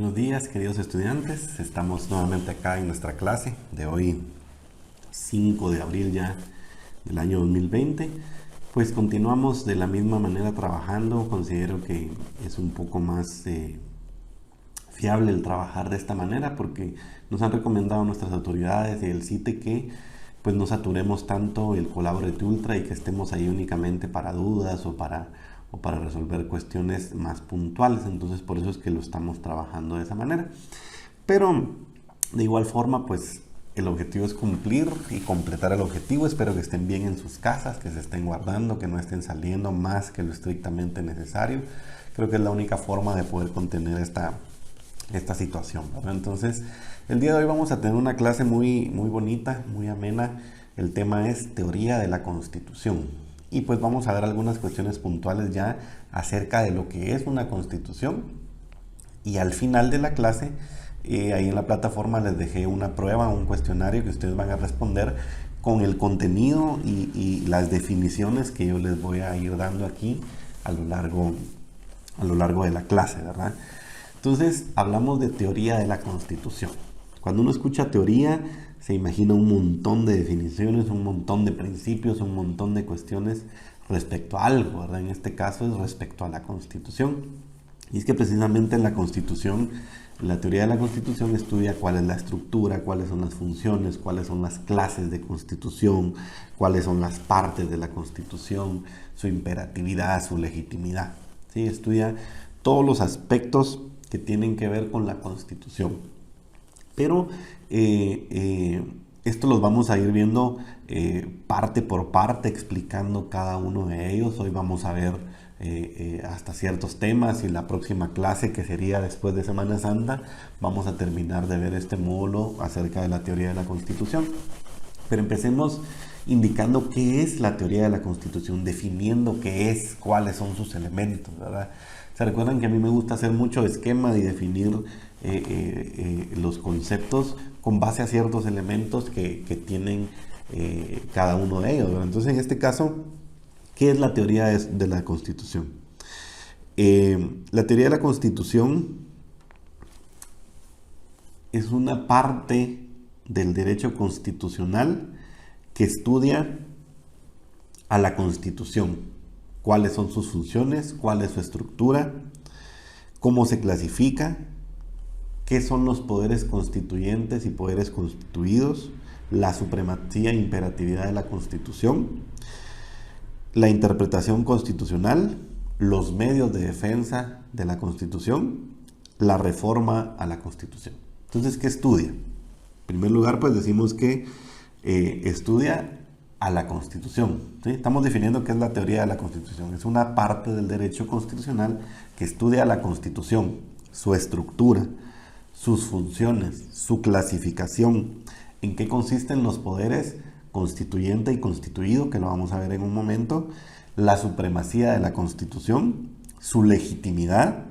Buenos días, queridos estudiantes. Estamos nuevamente acá en nuestra clase de hoy, 5 de abril ya del año 2020. Pues continuamos de la misma manera trabajando. Considero que es un poco más fiable el trabajar de esta manera porque nos han recomendado nuestras autoridades y el CITE que pues no saturemos tanto el Collaborate Ultra y que estemos ahí únicamente para dudas o para resolver cuestiones más puntuales. Entonces por eso es que lo estamos trabajando de esa manera, pero de igual forma pues el objetivo es cumplir y completar el objetivo. Espero que estén bien en sus casas, que se estén guardando, que no estén saliendo más que lo estrictamente necesario. Creo que es la única forma de poder contener esta situación, ¿verdad? Entonces el día de hoy vamos a tener una clase muy bonita, muy amena. El tema es teoría de la Constitución. Y pues vamos a ver algunas cuestiones puntuales ya acerca de lo que es una constitución. Y al final de la clase, ahí en la plataforma les dejé una prueba, un cuestionario que ustedes van a responder con el contenido y las definiciones que yo les voy a ir dando aquí a lo largo de la clase, ¿verdad? Entonces, hablamos de teoría de la Constitución. Cuando uno escucha teoría, se imagina un montón de definiciones, un montón de principios, un montón de cuestiones respecto a algo, ¿verdad? En este caso es respecto a la Constitución. Y es que precisamente en la Constitución, la teoría de la Constitución estudia cuál es la estructura, cuáles son las funciones, cuáles son las clases de Constitución, cuáles son las partes de la Constitución, su imperatividad, su legitimidad, ¿sí? Estudia todos los aspectos que tienen que ver con la Constitución. Pero esto los vamos a ir viendo parte por parte, explicando cada uno de ellos. Hoy vamos a ver hasta ciertos temas y la próxima clase, que sería después de Semana Santa, vamos a terminar de ver este módulo acerca de la teoría de la Constitución. Pero empecemos indicando qué es la teoría de la Constitución, definiendo qué es, cuáles son sus elementos, ¿verdad? ¿Se recuerdan que a mí me gusta hacer mucho esquema y definir los conceptos con base a ciertos elementos que tienen cada uno de ellos, ¿verdad? Entonces, en este caso, ¿qué es la teoría de la Constitución? La teoría de la Constitución es una parte del derecho constitucional que estudia a la Constitución. ¿Cuáles son sus funciones? ¿Cuál es su estructura? ¿Cómo se clasifica? ¿Qué son los poderes constituyentes y poderes constituidos? La supremacía e imperatividad de la Constitución, la interpretación constitucional, los medios de defensa de la Constitución, la reforma a la Constitución. Entonces, ¿qué estudia? En primer lugar, pues decimos que estudia a la Constitución, ¿sí? Estamos definiendo qué es la teoría de la Constitución. Es una parte del derecho constitucional que estudia a la Constitución, su estructura, sus funciones, su clasificación, en qué consisten los poderes constituyente y constituido, que lo vamos a ver en un momento, la supremacía de la Constitución, su legitimidad,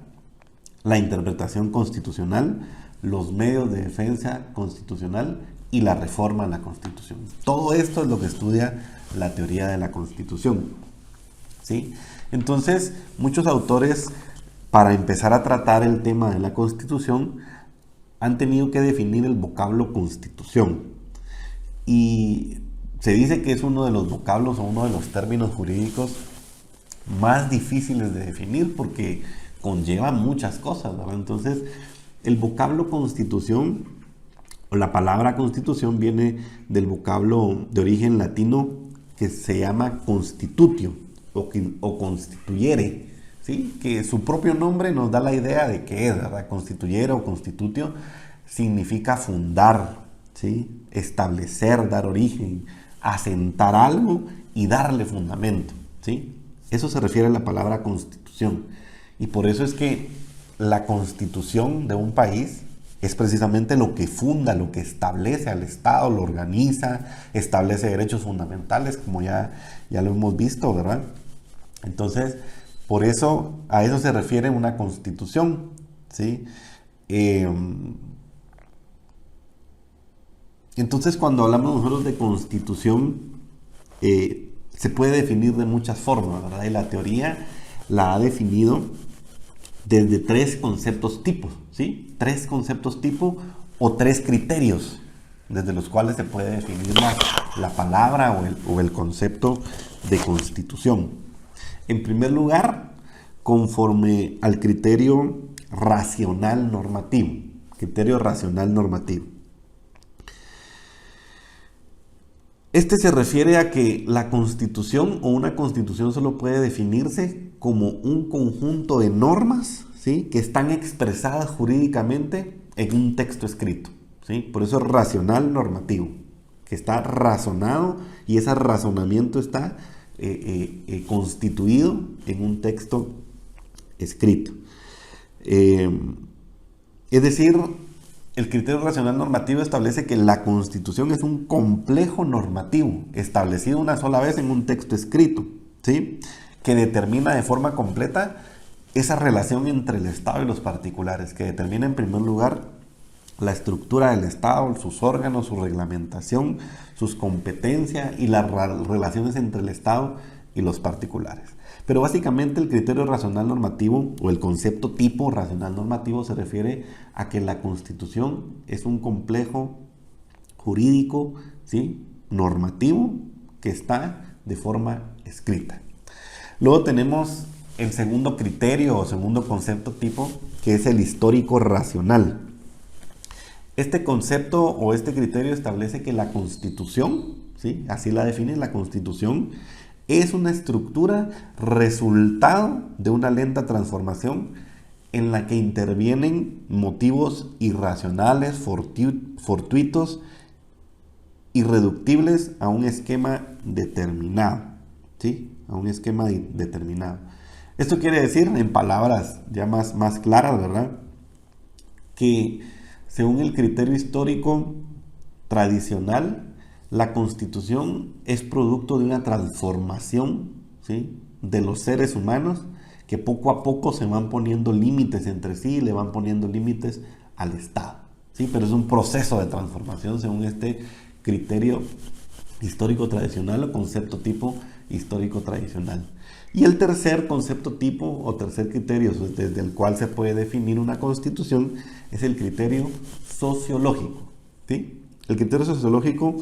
la interpretación constitucional, los medios de defensa constitucional y la reforma a la Constitución. Todo esto es lo que estudia la teoría de la Constitución, ¿sí? Entonces, muchos autores, para empezar a tratar el tema de la Constitución, han tenido que definir el vocablo Constitución. Y se dice que es uno de los vocablos o uno de los términos jurídicos más difíciles de definir porque conlleva muchas cosas, ¿verdad? Entonces, el vocablo Constitución, o la palabra Constitución, viene del vocablo de origen latino que se llama constitutio o constituyere, ¿sí? Que su propio nombre nos da la idea de qué es, ¿verdad? Constituyere o constitutio significa fundar, ¿sí? Establecer, dar origen, asentar algo y darle fundamento, ¿sí? Eso se refiere a la palabra Constitución. Y por eso es que la Constitución de un país es precisamente lo que funda, lo que establece al Estado, lo organiza, establece derechos fundamentales, como ya lo hemos visto, ¿verdad? Entonces, por eso, a eso se refiere una constitución, ¿sí? Entonces, cuando hablamos nosotros de constitución, se puede definir de muchas formas, ¿verdad? Y la teoría la ha definido desde tres conceptos tipos, ¿sí? Tres conceptos tipo o tres criterios desde los cuales se puede definir la palabra o el concepto de constitución. En primer lugar, conforme al criterio racional normativo. Criterio racional normativo. Este se refiere a que la constitución o una constitución solo puede definirse como un conjunto de normas, ¿sí?, que están expresadas jurídicamente en un texto escrito, ¿sí? Por eso es racional normativo, que está razonado y ese razonamiento está constituido en un texto escrito. Es decir, el criterio racional normativo establece que la Constitución es un complejo normativo establecido una sola vez en un texto escrito, ¿sí?, que determina de forma completa esa relación entre el Estado y los particulares, que determina en primer lugar la estructura del Estado, sus órganos, su reglamentación, sus competencias y las relaciones entre el Estado y los particulares. Pero básicamente el criterio racional normativo o el concepto tipo racional normativo se refiere a que la Constitución es un complejo jurídico, ¿sí?, normativo que está de forma escrita. Luego tenemos el segundo criterio o segundo concepto tipo, que es el histórico racional. Este concepto o este criterio establece que la Constitución, ¿sí?, así la define, la Constitución es una estructura resultado de una lenta transformación en la que intervienen motivos irracionales, fortuitos, irreductibles a un esquema determinado, ¿sí?, a un esquema determinado. Esto quiere decir, en palabras ya más claras, ¿verdad?, que según el criterio histórico tradicional, la Constitución es producto de una transformación, ¿sí?, de los seres humanos que poco a poco se van poniendo límites entre sí y le van poniendo límites al Estado, ¿sí? Pero es un proceso de transformación según este criterio histórico tradicional o concepto tipo histórico tradicional. Y el tercer concepto tipo o tercer criterio desde el cual se puede definir una Constitución es el criterio sociológico, ¿sí? El criterio sociológico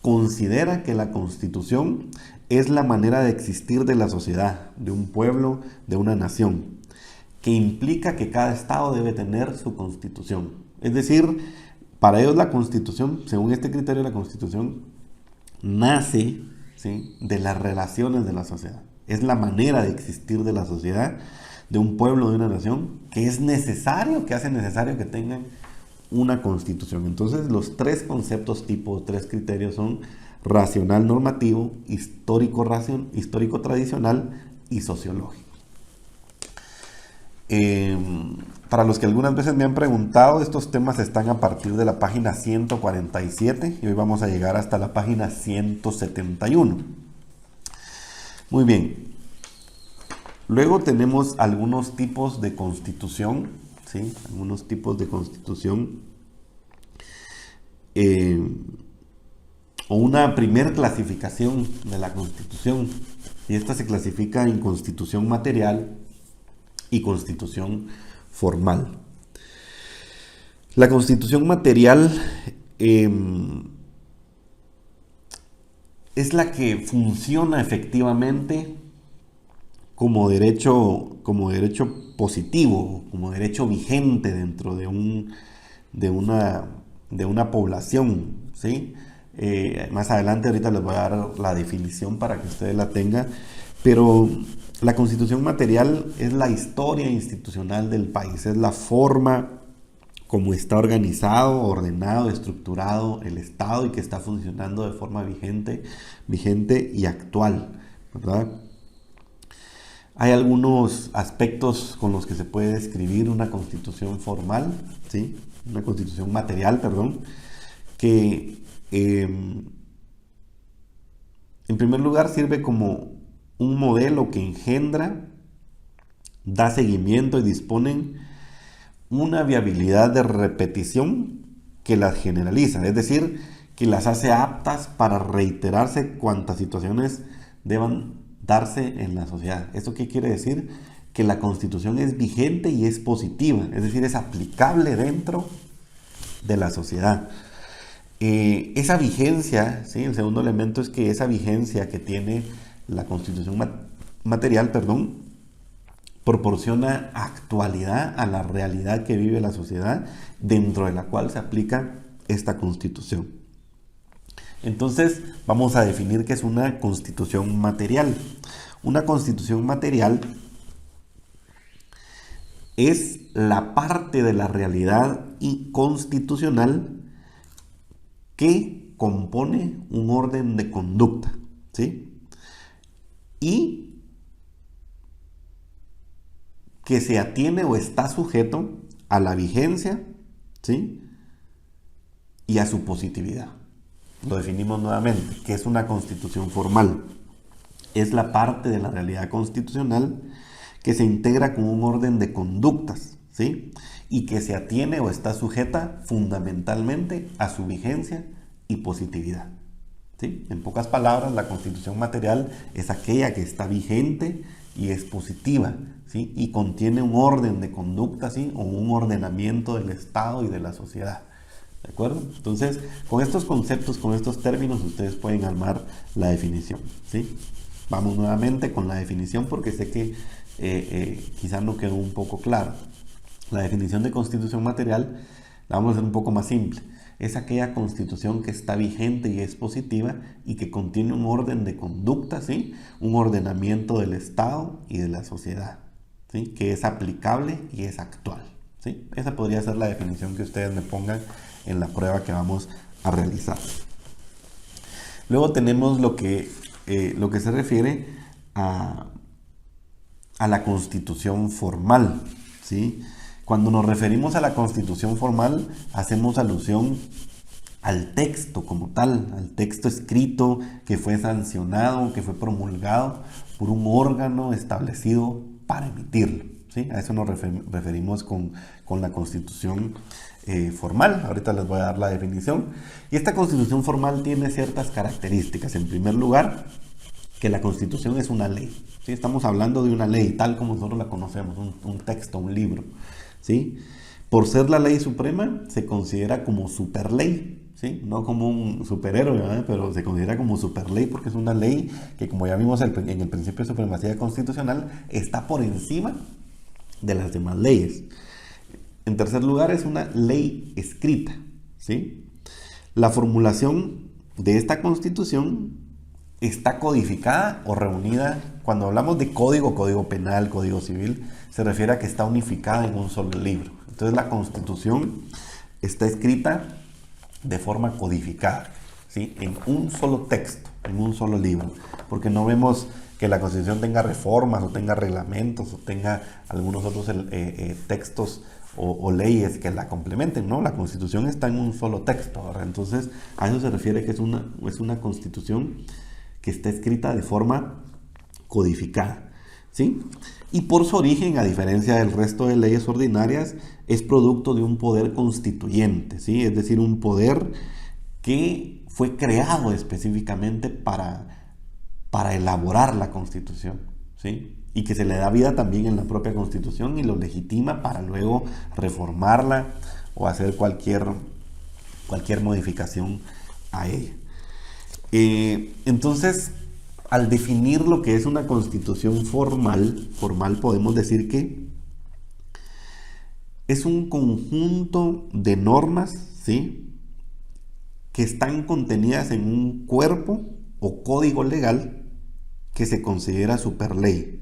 considera que la Constitución es la manera de existir de la sociedad, de un pueblo, de una nación, que implica que cada Estado debe tener su Constitución. Es decir, para ellos la Constitución, según este criterio, la Constitución nace, ¿sí?, de las relaciones de la sociedad. Es la manera de existir de la sociedad, de un pueblo, de una nación, que es necesario, que hace necesario que tengan una Constitución. Entonces, los tres conceptos tipo, tres criterios son racional normativo, histórico tradicional y sociológico. Para los que algunas veces me han preguntado, estos temas están a partir de la página 147 y hoy vamos a llegar hasta la página 171. Muy bien. Luego tenemos algunos tipos de constitución, ¿sí?, algunos tipos de constitución, o una primer clasificación de la constitución, y esta se clasifica en constitución material y constitución formal. La constitución material es la que funciona efectivamente como derecho positivo, como derecho vigente dentro de una población, ¿sí? Más adelante ahorita les voy a dar la definición para que ustedes la tengan, pero la constitución material es la historia institucional del país, es la forma como está organizado, ordenado, estructurado el Estado y que está funcionando de forma vigente y actual, ¿verdad? Hay algunos aspectos con los que se puede describir una constitución formal, ¿sí?, una constitución material, perdón, que en primer lugar sirve como un modelo que engendra, da seguimiento y disponen una viabilidad de repetición que las generaliza, es decir, que las hace aptas para reiterarse cuantas situaciones deban darse en la sociedad. ¿Esto qué quiere decir? que la Constitución es vigente y es positiva, es decir, es aplicable dentro de la sociedad. Esa vigencia, ¿sí? El segundo elemento es que esa vigencia que tiene la Constitución material, proporciona actualidad a la realidad que vive la sociedad dentro de la cual se aplica esta Constitución. Entonces, vamos a definir qué es una Constitución material. Una Constitución material es la parte de la realidad constitucional que compone un orden de conducta, ¿sí? Y que se atiene o está sujeto a la vigencia, ¿sí? Y a su positividad. Lo definimos nuevamente, que es una constitución formal. Es la parte de la realidad constitucional que se integra con un orden de conductas, ¿sí? Y que se atiene o está sujeta fundamentalmente a su vigencia y positividad, ¿sí? En pocas palabras, la constitución material es aquella que está vigente y es positiva, ¿sí? Y contiene un orden de conducta, ¿sí? O un ordenamiento del Estado y de la sociedad. ¿De acuerdo? Entonces, con estos conceptos, con estos términos, ustedes pueden armar la definición, ¿sí? Vamos nuevamente con la definición porque sé que quizás no quedó un poco claro. La definición de constitución material la vamos a hacer un poco más simple. Es aquella constitución que está vigente y es positiva y que contiene un orden de conducta, ¿sí? Un ordenamiento del Estado y de la sociedad, ¿sí? Que es aplicable y es actual, ¿sí? Esa podría ser la definición que ustedes me pongan en la prueba que vamos a realizar. Luego tenemos lo que se refiere a la constitución formal, ¿sí? Cuando nos referimos a la constitución formal, hacemos alusión al texto como tal, al texto escrito que fue sancionado, que fue promulgado por un órgano establecido para emitirlo, ¿sí? A eso nos referimos con la constitución formal. Ahorita les voy a dar la definición. Y esta constitución formal tiene ciertas características. En primer lugar, que la constitución es una ley, ¿sí? Estamos hablando de una ley tal como nosotros la conocemos, un texto, un libro, ¿sí? Por ser la ley suprema, se considera como superley, ¿sí? No como un superhéroe, ¿verdad? Pero se considera como superley porque es una ley que, como ya vimos en el principio de supremacía constitucional, está por encima de las demás leyes. En tercer lugar, es una ley escrita, ¿sí? La formulación de esta constitución está codificada o reunida. Cuando hablamos de código penal, código civil, se refiere a que está unificada en un solo libro. Entonces la Constitución está escrita de forma codificada, ¿sí? En un solo texto, en un solo libro, porque no vemos que la Constitución tenga reformas o tenga reglamentos o tenga algunos otros textos o leyes que la complementen, ¿no? La Constitución está en un solo texto, ¿verdad? Entonces a eso se refiere que es una Constitución que está escrita de forma codificada, ¿sí? Y por su origen, a diferencia del resto de leyes ordinarias, es producto de un poder constituyente, ¿sí? Es decir, un poder que fue creado específicamente para elaborar la Constitución, ¿sí? Y que se le da vida también en la propia Constitución y lo legitima para luego reformarla o hacer cualquier modificación a ella. Entonces, al definir lo que es una constitución formal podemos decir que es un conjunto de normas, ¿sí? Que están contenidas en un cuerpo o código legal que se considera superley,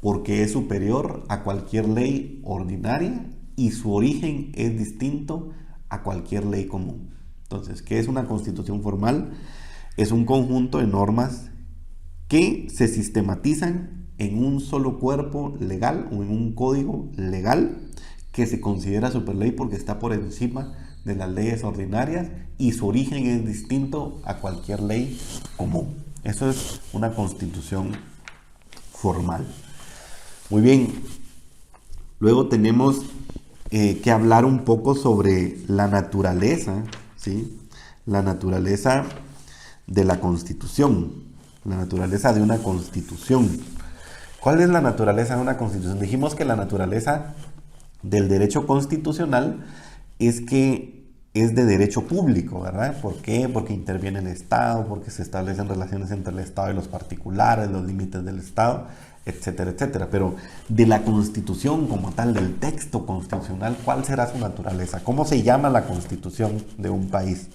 porque es superior a cualquier ley ordinaria y su origen es distinto a cualquier ley común. Entonces, ¿qué es una constitución formal? Es un conjunto de normas que se sistematizan en un solo cuerpo legal o en un código legal que se considera superley porque está por encima de las leyes ordinarias y su origen es distinto a cualquier ley común. Eso es una constitución formal. Muy bien. Luego tenemos que hablar un poco sobre la naturaleza, ¿sí? La naturaleza de la Constitución, la naturaleza de una Constitución. ¿Cuál es la naturaleza de una constitución? Dijimos que la naturaleza del derecho constitucional es que es de derecho público, ¿verdad? ¿Por qué? Porque interviene el Estado, porque se establecen relaciones entre el Estado y los particulares, los límites del Estado, etcétera, etcétera. Pero de la Constitución como tal, del texto constitucional, ¿cuál será su naturaleza? ¿Cómo se llama la Constitución de un país?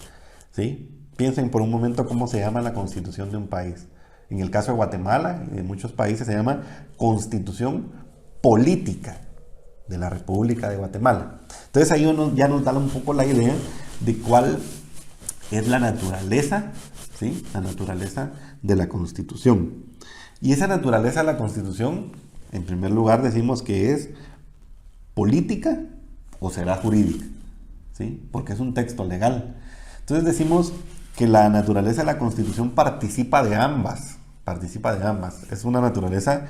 ¿Sí? Piensen por un momento cómo se llama la Constitución de un país. En el caso de Guatemala y de muchos países se llama Constitución Política de la República de Guatemala. Entonces ahí ya nos da un poco la idea de cuál es la naturaleza, ¿sí? La naturaleza de la Constitución. Y esa naturaleza de la Constitución, en primer lugar decimos que es política o será jurídica, ¿sí? Porque es un texto legal. Entonces decimos que la naturaleza de la Constitución participa de ambas. Es una naturaleza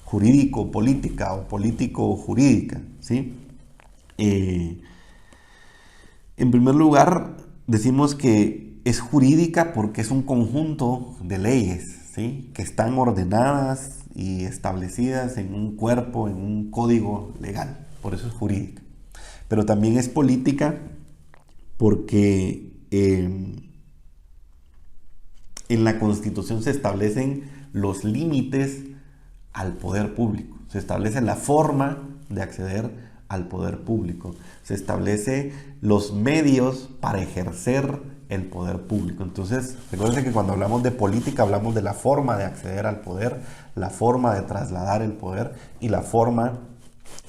jurídico-política o político-jurídica, ¿sí? En primer lugar, decimos que es jurídica porque es un conjunto de leyes, ¿sí? Que están ordenadas y establecidas en un cuerpo, en un código legal. Por eso es jurídica. Pero también es política porque en la Constitución se establecen los límites al poder público. Se establece la forma de acceder al poder público. Se establece los medios para ejercer el poder público. Entonces, recuerden que cuando hablamos de política hablamos de la forma de acceder al poder, la forma de trasladar el poder y la forma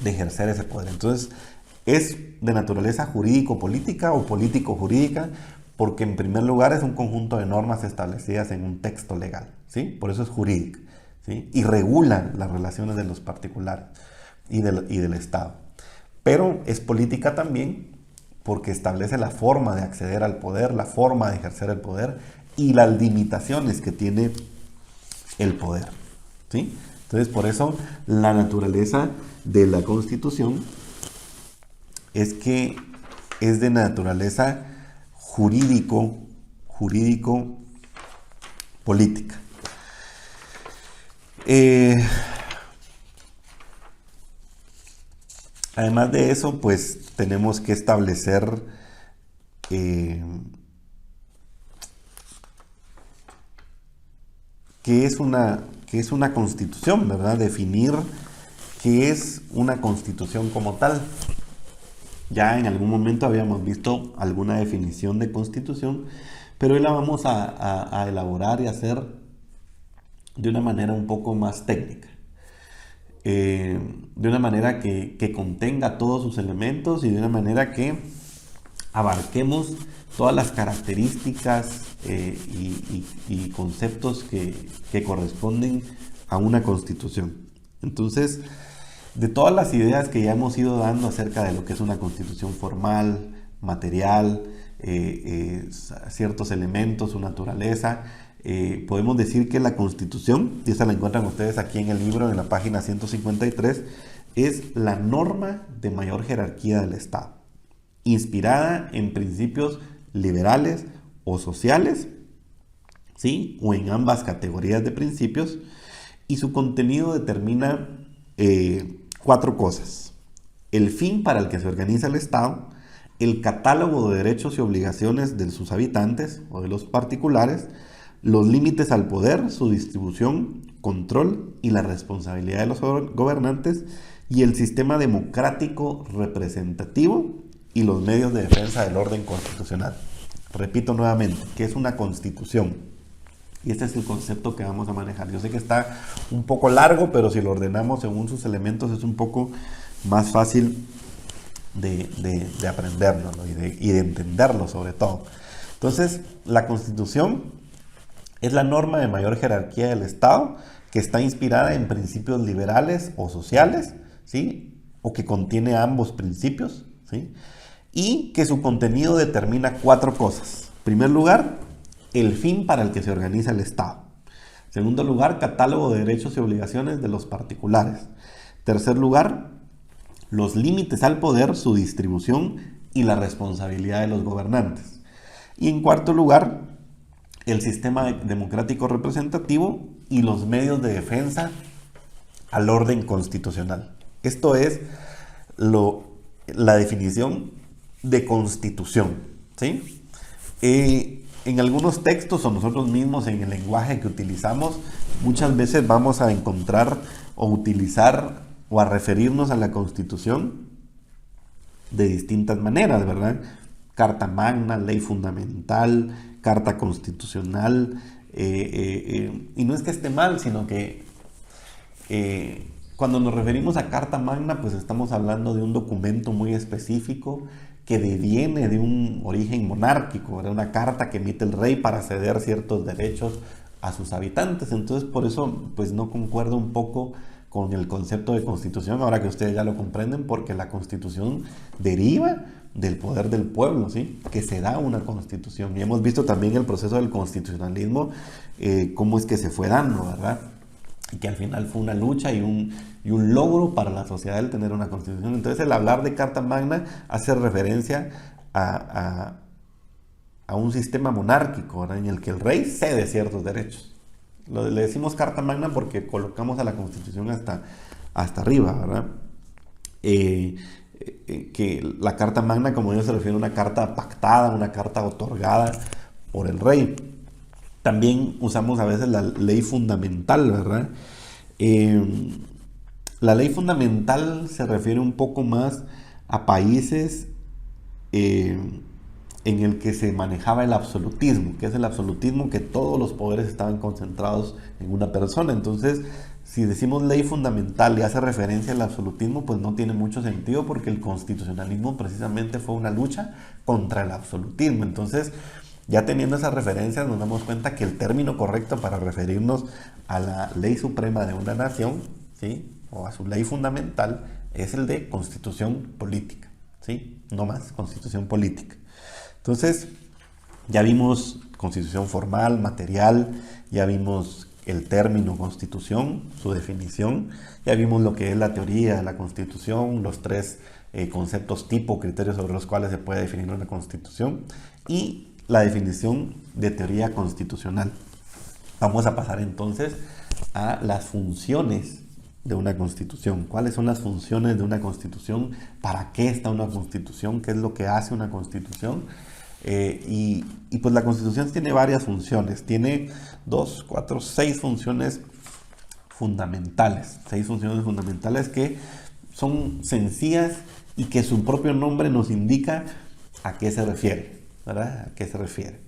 de ejercer ese poder. Entonces, es de naturaleza jurídico-política o político-jurídica porque en primer lugar es un conjunto de normas establecidas en un texto legal, ¿sí? Por eso es jurídica, ¿sí? Y regula las relaciones de los particulares y del Estado. Pero es política también porque establece la forma de acceder al poder, la forma de ejercer el poder y las limitaciones que tiene el poder, ¿sí? Entonces, por eso la naturaleza de la Constitución es que es de naturaleza jurídico-política. Además de eso, pues tenemos que establecer qué es una constitución, ¿verdad? Definir qué es una constitución como tal. Ya en algún momento habíamos visto alguna definición de constitución, pero hoy la vamos a elaborar y hacer de una manera un poco más técnica. De una manera que contenga todos sus elementos y de una manera que abarquemos todas las características y conceptos que corresponden a una constitución. Entonces, de todas las ideas que ya hemos ido dando acerca de lo que es una constitución formal, material, ciertos elementos, su naturaleza, podemos decir que la Constitución, y esta la encuentran ustedes aquí en el libro, en la página 153, es la norma de mayor jerarquía del Estado, inspirada en principios liberales o sociales, ¿sí? O en ambas categorías de principios, y su contenido determina 4 cosas: el fin para el que se organiza el Estado, el catálogo de derechos y obligaciones de sus habitantes o de los particulares, los límites al poder, su distribución, control y la responsabilidad de los gobernantes, y el sistema democrático representativo y los medios de defensa del orden constitucional. Repito nuevamente, ¿qué es una constitución? Y este es el concepto que vamos a manejar. Yo sé que está un poco largo, pero si lo ordenamos según sus elementos es un poco más fácil de aprenderlo, ¿no? y de entenderlo sobre todo. Entonces, la Constitución es la norma de mayor jerarquía del Estado que está inspirada en principios liberales o sociales, ¿sí? O que contiene ambos principios, ¿sí? Y que su contenido determina 4 cosas. En primer lugar, el fin para el que se organiza el Estado. En segundo lugar, catálogo de derechos y obligaciones de los particulares. En tercer lugar, los límites al poder, su distribución y la responsabilidad de los gobernantes. Y en cuarto lugar, el sistema democrático representativo y los medios de defensa al orden constitucional. Esto es la definición de constitución, ¿sí? En algunos textos o nosotros mismos en el lenguaje que utilizamos, muchas veces vamos a encontrar o utilizar o a referirnos a la Constitución de distintas maneras, ¿verdad? Carta Magna, ley fundamental, carta constitucional, y no es que esté mal, sino que cuando nos referimos a Carta Magna, pues estamos hablando de un documento muy específico que deviene de un origen monárquico, era una carta que emite el rey para ceder ciertos derechos a sus habitantes. Entonces, por eso, pues no concuerdo un poco con el concepto de constitución, ahora que ustedes ya lo comprenden, porque la constitución deriva del poder del pueblo, ¿sí? Que se da una constitución. Y hemos visto también el proceso del constitucionalismo, cómo es que se fue dando, ¿verdad? Y que al final fue una lucha y un logro para la sociedad el tener una constitución. Entonces, el hablar de Carta Magna hace referencia a un sistema monárquico, ¿verdad? En el que el rey cede ciertos derechos. Le decimos Carta Magna porque colocamos a la Constitución hasta arriba, ¿verdad? Que la Carta Magna, como ellos se refiere, a una carta pactada, una carta otorgada por el rey. También usamos a veces la ley fundamental, ¿verdad? La ley fundamental se refiere un poco más a países en el que se manejaba el absolutismo. ¿Qué es el absolutismo? Que todos los poderes estaban concentrados en una persona. Entonces, si decimos ley fundamental y hace referencia al absolutismo, pues no tiene mucho sentido, porque el constitucionalismo precisamente fue una lucha contra el absolutismo. Entonces, ya teniendo esas referencias, nos damos cuenta que el término correcto para referirnos a la ley suprema de una nación, ¿sí? O a su ley fundamental, es el de constitución política, ¿sí? No más, constitución política. Entonces, ya vimos constitución formal, material, ya vimos el término constitución, su definición, ya vimos lo que es la teoría de la constitución, los tres conceptos tipo, criterios sobre los cuales se puede definir una constitución, y la definición de teoría constitucional. Vamos a pasar entonces a las funciones de una constitución. ¿Cuáles son las funciones de una constitución? ¿Para qué está una constitución? ¿Qué es lo que hace una constitución? Y pues la constitución tiene varias funciones. Tiene 6 funciones fundamentales. 6 funciones fundamentales que son sencillas y que su propio nombre nos indica a qué se refiere, ¿verdad? ¿A qué se refiere?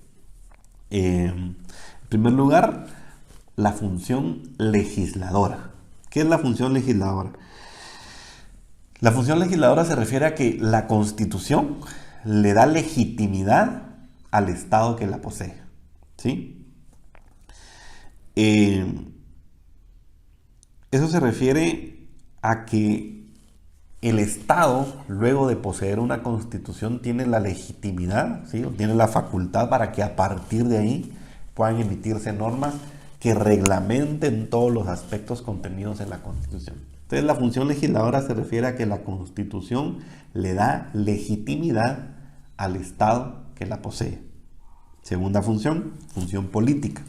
En primer lugar, la función legisladora. ¿Qué es la función legisladora? La función legisladora se refiere a que la Constitución le da legitimidad al Estado que la posee, ¿sí? Eso se refiere a que el Estado, luego de poseer una Constitución, tiene la legitimidad, ¿sí? O tiene la facultad para que a partir de ahí puedan emitirse normas que reglamenten todos los aspectos contenidos en la Constitución. Entonces, la función legisladora se refiere a que la Constitución le da legitimidad al Estado que la posee. Segunda función, función política.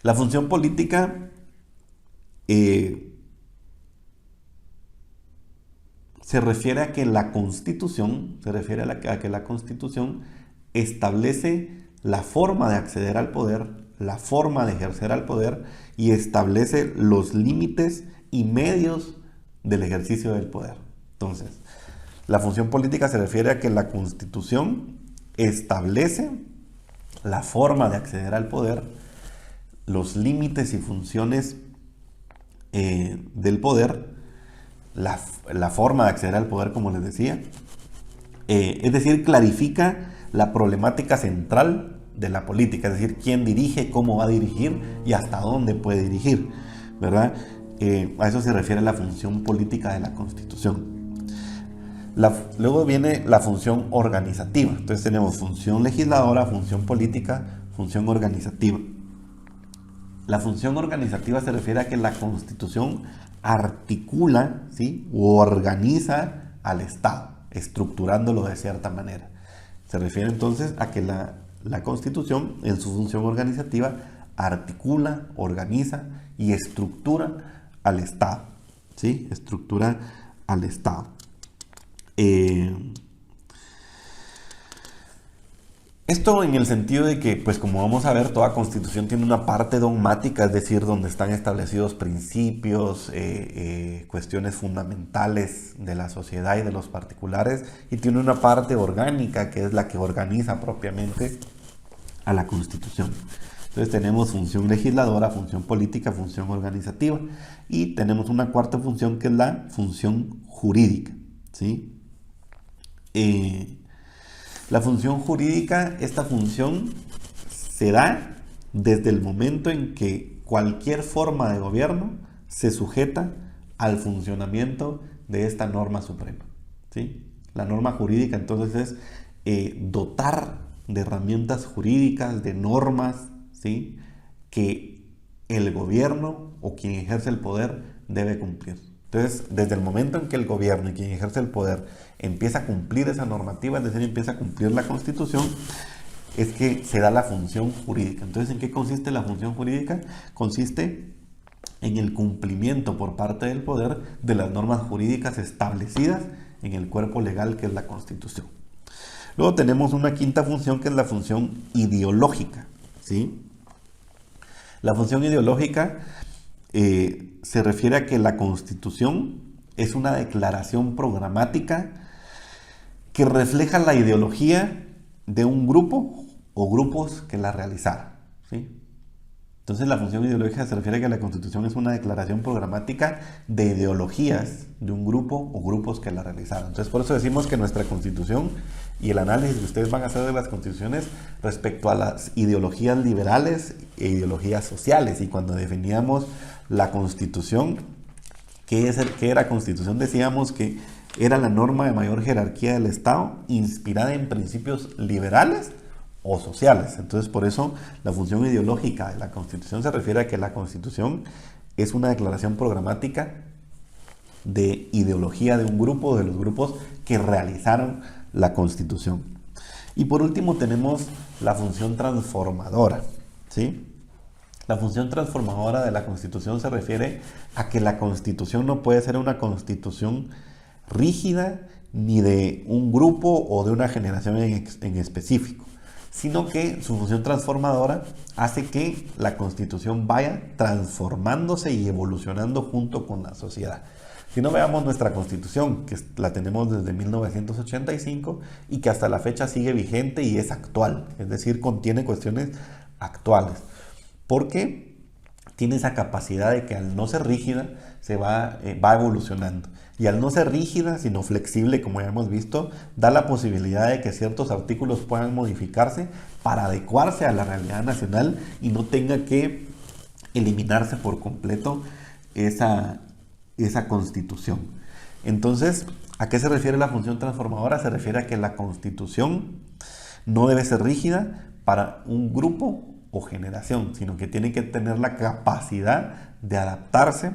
La función política se refiere a que la Constitución, a que la Constitución establece la forma de acceder al poder, la forma de ejercer al poder, y establece los límites y medios del ejercicio del poder. Entonces, la función política se refiere a que la Constitución establece la forma de acceder al poder, los límites y funciones del poder, la forma de acceder al poder, como les decía, es decir, clarifica la problemática central de la política, es decir, quién dirige, cómo va a dirigir y hasta dónde puede dirigir, ¿verdad? A eso se refiere la función política de la Constitución. Luego viene la función organizativa. Entonces tenemos función legisladora, función política, función organizativa. La función organizativa se refiere a que la Constitución articula, ¿sí? O organiza al Estado, estructurándolo de cierta manera. Se refiere entonces a que la Constitución, en su función organizativa, articula, organiza y estructura al Estado. ¿Sí? Estructura al Estado. Esto en el sentido de que, pues como vamos a ver, toda constitución tiene una parte dogmática, es decir, donde están establecidos principios, cuestiones fundamentales de la sociedad y de los particulares, y tiene una parte orgánica, que es la que organiza propiamente a la constitución. Entonces tenemos función legisladora, función política, función organizativa, y tenemos una cuarta función que es la función jurídica, ¿sí? La función jurídica, esta función se da desde el momento en que cualquier forma de gobierno se sujeta al funcionamiento de esta norma suprema, ¿sí? La norma jurídica entonces es dotar de herramientas jurídicas, de normas, ¿sí?, que el gobierno o quien ejerce el poder debe cumplir. Entonces, desde el momento en que el gobierno y quien ejerce el poder empieza a cumplir esa normativa, es decir, empieza a cumplir la Constitución, es que se da la función jurídica. Entonces, ¿en qué consiste la función jurídica? Consiste en el cumplimiento por parte del poder de las normas jurídicas establecidas en el cuerpo legal que es la Constitución. Luego tenemos una quinta función que es la función ideológica, ¿sí? La función ideológica se refiere a que la Constitución es una declaración programática que refleja la ideología de un grupo o grupos que la realizaron, ¿sí? Entonces la función ideológica se refiere a que la Constitución es una declaración programática de ideologías de un grupo o grupos que la realizaron. Entonces por eso decimos que nuestra Constitución y el análisis que ustedes van a hacer de las constituciones respecto a las ideologías liberales e ideologías sociales. Y cuando definíamos la Constitución, ¿qué era Constitución? Decíamos que era la norma de mayor jerarquía del Estado inspirada en principios liberales o sociales. Entonces, por eso la función ideológica de la Constitución se refiere a que la Constitución es una declaración programática de ideología de un grupo o de los grupos que realizaron la Constitución. Y por último tenemos la función transformadora, ¿sí? La función transformadora de la Constitución se refiere a que la Constitución no puede ser una Constitución rígida ni de un grupo o de una generación en específico, sino que su función transformadora hace que la Constitución vaya transformándose y evolucionando junto con la sociedad. Si no, veamos nuestra Constitución, que la tenemos desde 1985 y que hasta la fecha sigue vigente y es actual, es decir, contiene cuestiones actuales, porque tiene esa capacidad de que al no ser rígida se va evolucionando. Y al no ser rígida, sino flexible, como ya hemos visto, da la posibilidad de que ciertos artículos puedan modificarse para adecuarse a la realidad nacional y no tenga que eliminarse por completo esa Constitución. Entonces, ¿a qué se refiere la función transformadora? Se refiere a que la Constitución no debe ser rígida para un grupo o generación, sino que tiene que tener la capacidad de adaptarse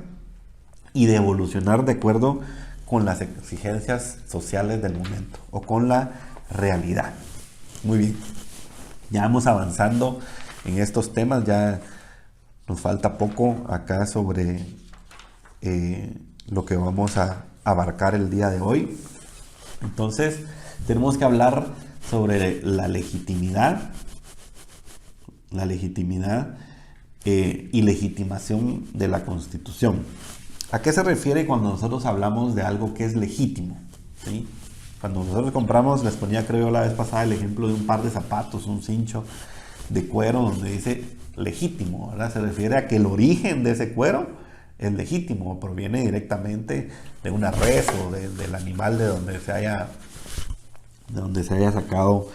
y de evolucionar de acuerdo con las exigencias sociales del momento o con la realidad. Muy bien, ya vamos avanzando en estos temas, ya nos falta poco acá sobre lo que vamos a abarcar el día de hoy. Entonces tenemos que hablar sobre la legitimidad y legitimación de la Constitución. ¿A qué se refiere cuando nosotros hablamos de algo que es legítimo? ¿Sí? Cuando nosotros compramos, les ponía creo la vez pasada el ejemplo de un par de zapatos, un cincho de cuero donde dice legítimo, ¿verdad? Se refiere a que el origen de ese cuero es legítimo, proviene directamente de una res o del animal de donde se haya sacado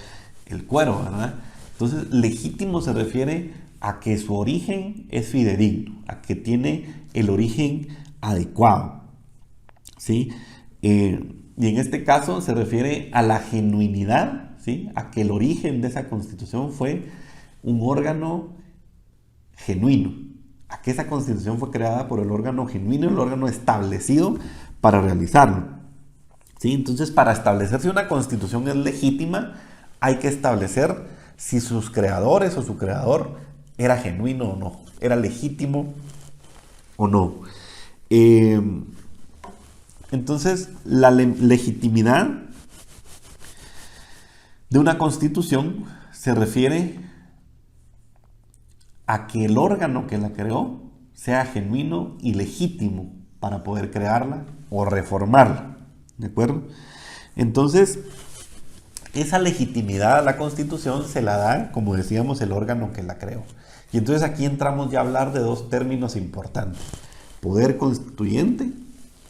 el cuero, ¿verdad? Entonces, legítimo se refiere a que su origen es fidedigno, a que tiene el origen adecuado, ¿sí? Y en este caso se refiere a la genuinidad, ¿sí? A que el origen de esa Constitución fue un órgano genuino, a que esa Constitución fue creada por el órgano genuino, el órgano establecido para realizarlo, ¿sí? Entonces, para establecer si una Constitución es legítima, hay que establecer si sus creadores o su creador ¿Era genuino o no? ¿Era legítimo o no? Entonces, la legitimidad de una constitución se refiere a que el órgano que la creó sea genuino y legítimo para poder crearla o reformarla. ¿De acuerdo? Entonces, esa legitimidad a la Constitución se la da, como decíamos, el órgano que la creó. Y entonces aquí entramos ya a hablar de dos términos importantes: poder constituyente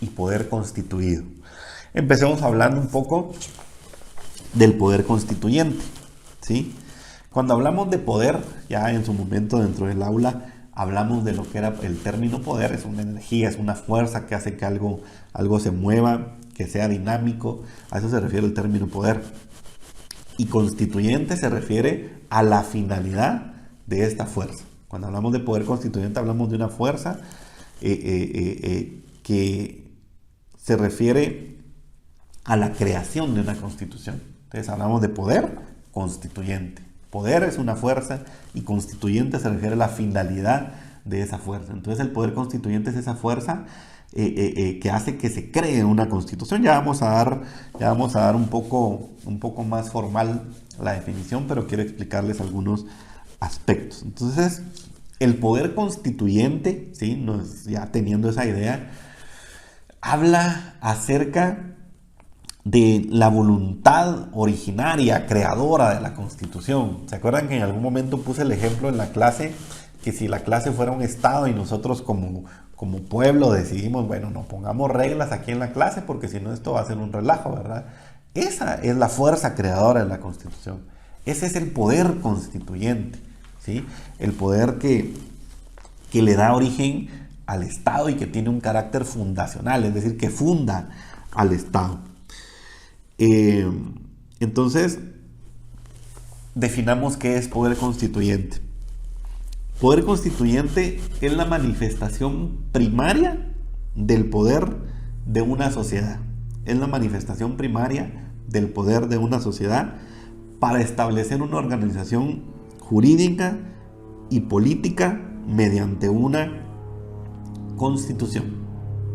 y poder constituido. Empecemos hablando un poco del poder constituyente, ¿sí? Cuando hablamos de poder, ya en su momento dentro del aula hablamos de lo que era el término poder. Es una energía, es una fuerza que hace que algo se mueva, que sea dinámico. A eso se refiere el término poder. Y constituyente se refiere a la finalidad de esta fuerza. Cuando hablamos de poder constituyente hablamos de una fuerza que se refiere a la creación de una constitución. Entonces hablamos de poder constituyente. Poder es una fuerza y constituyente se refiere a la finalidad de esa fuerza. Entonces el poder constituyente es esa fuerza que hace que se cree una constitución. Ya vamos a dar un poco más formal la definición, pero quiero explicarles algunos aspectos. Entonces, el poder constituyente, ¿sí? Ya teniendo esa idea, habla acerca de la voluntad originaria, creadora de la Constitución. ¿Se acuerdan que en algún momento puse el ejemplo en la clase? Que si la clase fuera un estado y nosotros como pueblo decidimos, bueno, no pongamos reglas aquí en la clase porque si no esto va a ser un relajo, ¿verdad? Esa es la fuerza creadora de la Constitución. Ese es el poder constituyente, ¿sí? El poder que le da origen al Estado y que tiene un carácter fundacional, es decir, que funda al Estado. Entonces, definamos qué es poder constituyente. Poder constituyente es la manifestación primaria del poder de una sociedad. Es la manifestación primaria del poder de una sociedad para establecer una organización jurídica y política mediante una constitución.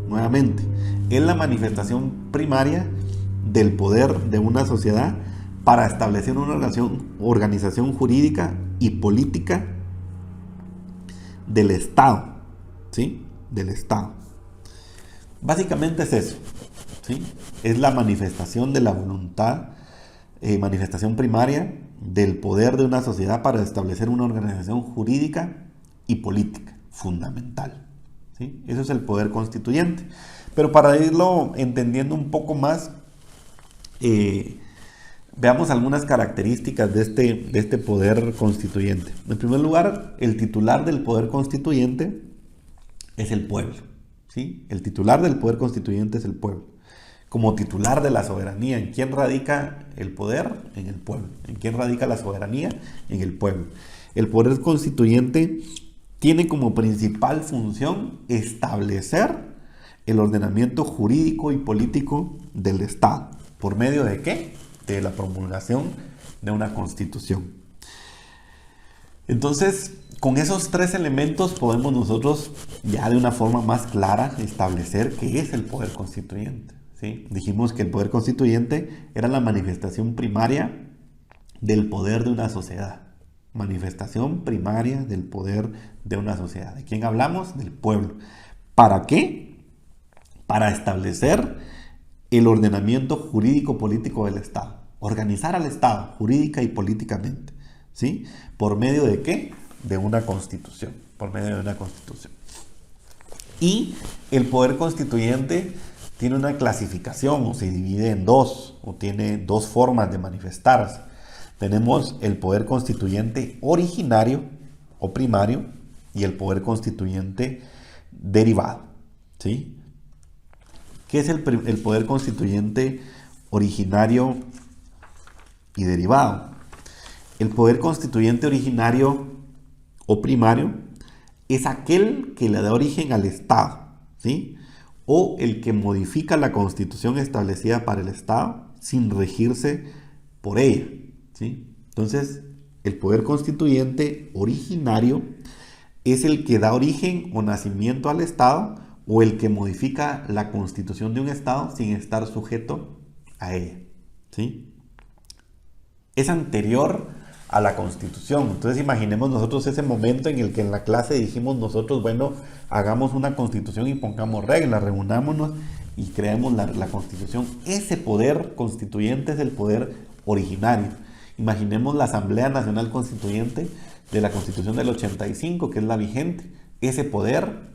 Nuevamente, es la manifestación primaria del poder de una sociedad para establecer una organización jurídica y política del Estado, ¿sí? Del Estado. Básicamente es eso, ¿sí? Es la manifestación de la voluntad, manifestación primaria del poder de una sociedad para establecer una organización jurídica y política fundamental, ¿sí? Eso es el poder constituyente. Pero para irlo entendiendo un poco más, veamos algunas características de este poder constituyente. En primer lugar, el titular del poder constituyente es el pueblo, ¿sí? El titular del poder constituyente es el pueblo. Como titular de la soberanía, ¿en quién radica el poder? En el pueblo. ¿En quién radica la soberanía? En el pueblo. El poder constituyente tiene como principal función establecer el ordenamiento jurídico y político del Estado. ¿Por medio de qué? De la promulgación de una constitución. Entonces, con esos tres elementos podemos nosotros ya de una forma más clara establecer qué es el poder constituyente, ¿sí? Dijimos que el poder constituyente era la manifestación primaria del poder de una sociedad. Manifestación primaria del poder de una sociedad. ¿De quién hablamos? Del pueblo. ¿Para qué? Para establecer el ordenamiento jurídico político del Estado. Organizar al Estado jurídica y políticamente, ¿sí? ¿Por medio de qué? De una constitución. Por medio de una constitución. Y el poder constituyente tiene una clasificación, o se divide en dos, o tiene dos formas de manifestarse. Tenemos el poder constituyente originario o primario y el poder constituyente derivado, ¿sí? ¿Qué es el poder constituyente originario y derivado? El poder constituyente originario o primario es aquel que le da origen al Estado, ¿sí? O el que modifica la constitución establecida para el Estado sin regirse por ella, ¿sí? Entonces, El poder constituyente originario es el que da origen o nacimiento al Estado o el que modifica la constitución de un Estado sin estar sujeto a ella, ¿sí? Es anterior a la Constitución. Entonces imaginemos nosotros ese momento en el que en la clase dijimos nosotros, bueno, hagamos una Constitución y pongamos reglas, reunámonos y creemos la Constitución. Ese poder constituyente es el poder originario. Imaginemos la Asamblea Nacional Constituyente de la Constitución del 85, que es la vigente. Ese poder,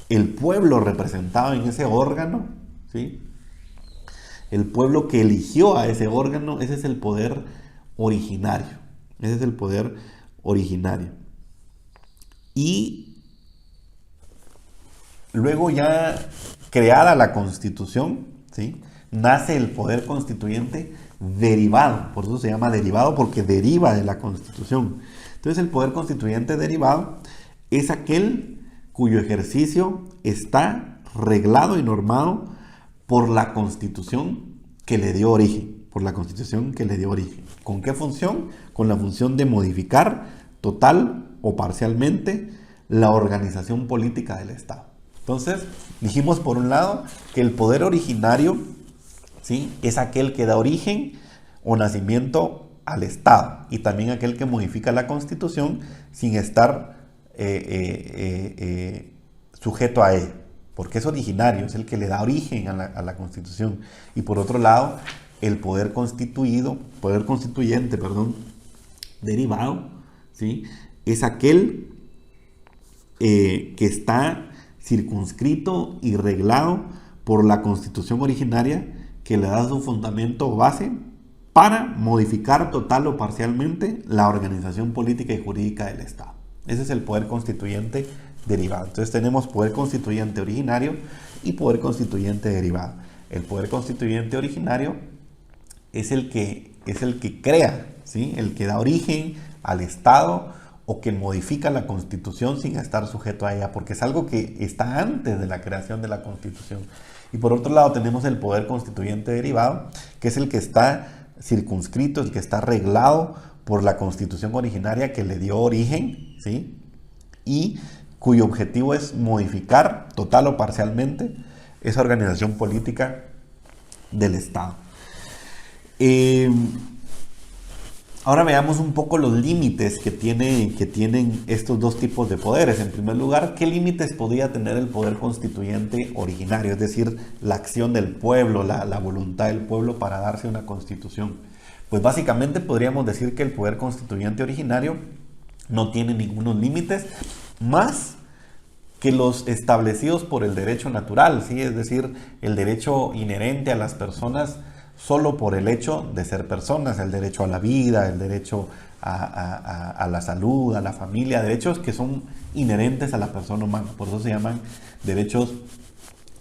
el pueblo representado en ese órgano, ¿sí? El pueblo que eligió a ese órgano, ese es el poder originario. Ese es el poder originario. Y luego ya creada la Constitución, ¿sí? Nace el poder constituyente derivado. Por eso se llama derivado, porque deriva de la Constitución. Entonces el poder constituyente derivado es aquel cuyo ejercicio está reglado y normado por la Constitución que le dio origen. Por la Constitución que le dio origen. ¿Con qué función? Con la función de modificar total o parcialmente la organización política del Estado. Entonces, dijimos por un lado que el poder originario, ¿sí?, es aquel que da origen o nacimiento al Estado y también aquel que modifica la Constitución sin estar sujeto a él, porque es originario, es el que le da origen a la Constitución. Y por otro lado, el poder constituyente, derivado, ¿sí?, es aquel que está circunscrito y reglado por la Constitución originaria, que le da su fundamento o base para modificar total o parcialmente la organización política y jurídica del Estado. Ese es el poder constituyente derivado. Entonces tenemos poder constituyente originario y poder constituyente derivado. El poder constituyente originario es el que crea, ¿sí?, el que da origen al Estado o que modifica la Constitución sin estar sujeto a ella, porque es algo que está antes de la creación de la Constitución. Y por otro lado tenemos el poder constituyente derivado, que es el que está circunscrito, el que está reglado por la Constitución originaria que le dio origen, ¿sí?, y cuyo objetivo es modificar total o parcialmente esa organización política del Estado. Ahora veamos un poco los límites que tienen estos dos tipos de poderes. En primer lugar, ¿qué límites podría tener el poder constituyente originario? Es decir, la acción del pueblo, la voluntad del pueblo para darse una constitución. Pues básicamente podríamos decir que el poder constituyente originario no tiene ningunos límites más que los establecidos por el derecho natural, ¿sí? Es decir, el derecho inherente a las personas solo por el hecho de ser personas, el derecho a la vida, el derecho a la salud, a la familia, derechos que son inherentes a la persona humana, por eso se llaman derechos